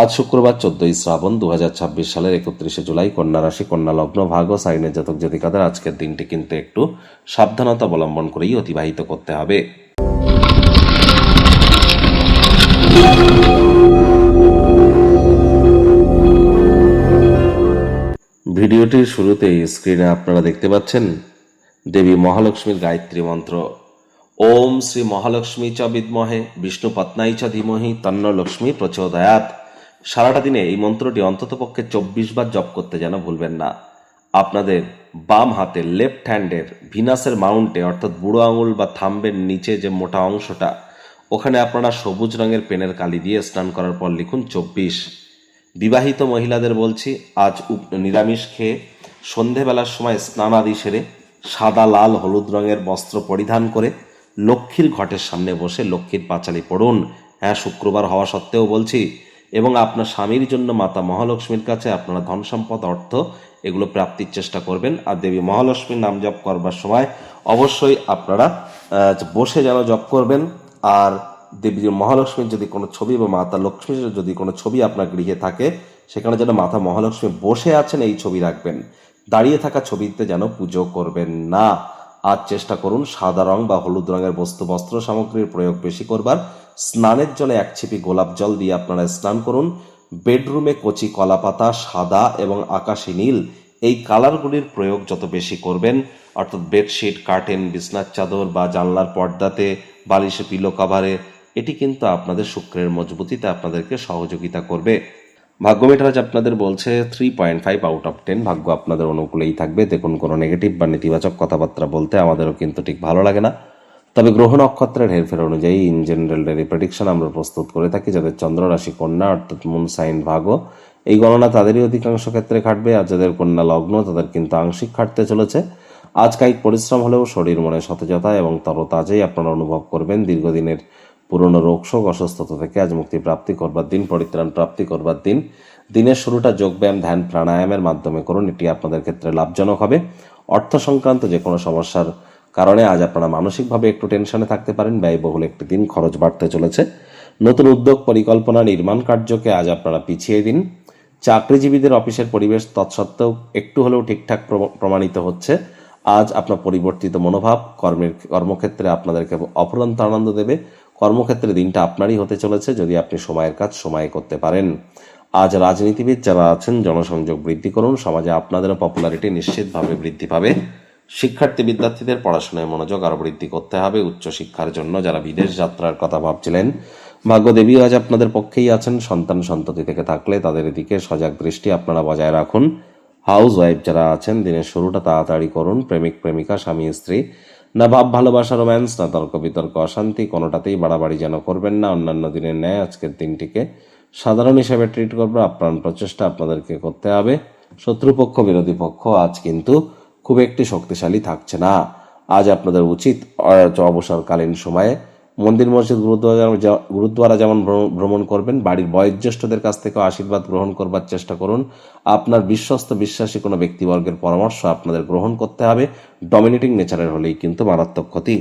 আজ শুক্রবার 14ই শ্রাবণ 2026 সালের 31শে জুলাই, কন্যা রাশি, কন্যা লগ্ন, ভাগ্য সাইনের জাতক জাতিকাদের আজকের দিনটি কিন্তু একটু সাবধানতা অবলম্বন করেই অতিবাহিত করতে হবে। ভিডিওটির শুরুতেই স্ক্রিনে আপনারা দেখতে পাচ্ছেন দেবী মহালক্ষ্মীর গায়ত্রী মন্ত্র। ওম শ্রী মহালক্ষ্মী চ বিদ্মহে বিষ্ণু পত্নাই চ ধীমহি তন্ন লক্ষ্মী প্রচোদয়াৎ। সারাটা দিনে এই মন্ত্রটি অন্ততপক্ষে 24 বার জপ করতে যেন ভুলবেন না। আপনাদের বাম হাতের লেফট হ্যান্ডের ভিনাসের মাউন্টে অর্থাৎ বুড়ো আঙুল বা থাম্বের নিচে যে মোটা অংশটা, ওখানে আপনারা সবুজ রঙের পেনের কালি দিয়ে স্নান করার পর লিখুন 24। বিবাহিত মহিলাদের বলছি, আজ নিরামিষ খেয়ে সন্ধেবেলার সময় স্নান আদি সেরে সাদা, লাল, হলুদ রঙের বস্ত্র পরিধান করে লক্ষ্মীর ঘটের সামনে বসে লক্ষ্মীর পাঁচালি পড়ুন। হ্যাঁ, শুক্রবার হওয়া সত্ত্বেও বলছি। এবং আপনার স্বামীর জন্য মাতা মহালক্ষ্মীর কাছে আপনারা ধন সম্পদ, অর্থ এগুলো প্রাপ্তির চেষ্টা করবেন। আর দেবী মহালক্ষ্মীর নাম জপ করবার সময় অবশ্যই আপনারা বসে যেন জপ করবেন। আর দেবী মহালক্ষ্মীর যদি কোনো ছবি বা মাতা লক্ষ্মীর যদি কোনো ছবি আপনার গৃহে থাকে, সেখানে যেন মাতা মহালক্ষ্মী বসে আছেন এই ছবি রাখবেন। দাঁড়িয়ে থাকা ছবিতে যেন পুজো করবেন না। আজ চেষ্টা করুন সাদা রং বা হলুদ রঙের বস্ত্র সামগ্রীর প্রয়োগ বেশি করবার। স্নানের জলে 1 ছিপি গোলাপ জল দিয়ে আপনারা স্নান করুন। বেডরুমে কচি কলা পাতা, সাদা এবং আকাশি নীল এই কালারগুলির প্রয়োগ যত বেশি করবেন, অর্থাৎ বেডশিট, কার্টেন, বিছনার চাদর বা জানলার পর্দাতে, বালিশে, পিলো কভারে, এটি কিন্তু আপনাদের শুক্রের মজবুতিতে আপনাদেরকে সহযোগিতা করবে। ভাগ্য মিটার আজ আপনাদের বলছে 3.5 আউট অফ 10। ভাগ্য আপনাদের অনুকূলেই থাকবে। দেখুন, কোনো নেগেটিভ বা নেতিবাচক কথাবার্তা বলতে আমাদেরও কিন্তু ঠিক ভালো লাগে না। তবে গ্রহ নক্ষত্রের হেরফের অনুযায়ী ইন জেনারেল ডেলি প্রেডিকশন আমরা প্রস্তুত করে থাকি। যাদের চন্দ্র রাশি কন্যা অর্থাৎ মুন সাইন ভাগ্য, এই গণনা তাদেরই অধিকাংশ ক্ষেত্রে খাটবে। আর যাদের কন্যা লগ্ন তাদের কিন্তু আংশিক খাটতে চলেছে। আজ কায়িক পরিশ্রম হলেও শরীর মনে সতেজতা এবং তরতাজাই আপনারা অনুভব করবেন। দীর্ঘদিনের পুরনো রোগশোক, অসুস্থতা থেকে আজ মুক্তি প্রাপ্তি করবার দিন, পরিত্রাণ প্রাপ্তি করবার দিন। দিনের শুরুটা যোগব্যায়াম, ধ্যান, প্রাণায়ামের মাধ্যমে করুন। এটি আপনাদের ক্ষেত্রে লাভজনক হবে। অর্থ সংক্রান্ত যে কোনো সমস্যার কারণে আজ আপনারা মানসিকভাবে একটু টেনশনে থাকতে পারেন। ব্যয়বহুল একটি দিন, খরচ বাড়তে চলেছে। নতুন উদ্যোগ, পরিকল্পনা, নির্মাণ কার্যকে আজ আপনারা পিছিয়ে দিন। চাকরিজীবীদের অফিসের পরিবেশ তৎসত্ত্বেও একটু হলেও ঠিকঠাক প্রমাণিত হচ্ছে। আজ আপনার পরিবর্তিত মনোভাব কর্মক্ষেত্রে আপনাদেরকে অফুরন্ত আনন্দ দেবে। কর্মক্ষেত্রে দিনটা আপনারই হতে চলেছে যদি আপনি সময়ের কাজ সময়ে করতে পারেন। আজ রাজনীতিবিদ যারা আছেন, জনসংযোগ বৃদ্ধি করুন। সমাজে আপনাদেরও পপুলারিটি নিশ্চিতভাবে বৃদ্ধি পাবে। শিক্ষার্থী বিদ্যার্থীদের পড়াশোনায় মনোযোগ আরো বৃদ্ধি করতে হবে। উচ্চশিক্ষার জন্য যারা বিদেশ যাত্রার কথা ভাবছিলেন, ভাগ্যদেবী আজ আপনাদের পক্ষেই আছেন। সন্তান সন্ততি থেকে থাকলে তাদের দিকে সজাগ দৃষ্টি আপনারা বজায় রাখুন। হাউস ওয়াইফ যারা আছেন, দিনের শুরুটা তাড়াতাড়ি করুন। প্রেমিক প্রেমিকা, স্বামী স্ত্রী, না ভাব ভালোবাসা, রোম্যান্স, না তর্ক বিতর্ক, অশান্তি, কোনোটাতেই বাড়াবাড়ি যেন করবেন না। অন্যান্য দিনের ন্যায় আজকের দিনটিকে সাধারণ হিসেবে ট্রিট করবে। আপ্রাণ প্রচেষ্টা আপনাদেরকে করতে হবে। শত্রুপক্ষ, বিরোধী পক্ষ আজ কিন্তু খুব একটি শক্তিশালী থাকছে না। আজ আপনাদের উচিত অবসরকালীন সময়ে মন্দির, মসজিদ, গুরুদ্বারা যেমন ভ্রমণ করবেন, বাড়ির বয়োজ্যেষ্ঠদের কাছ থেকে আশীর্বাদ গ্রহণ করবার চেষ্টা করুন। আপনার বিশ্বস্ত বিশ্বাসী কোনো ব্যক্তিবর্গের পরামর্শ আপনাদের গ্রহণ করতে হবে। ডমিনেটিং নেচারের হলেই কিন্তু মারাত্মক ক্ষতি।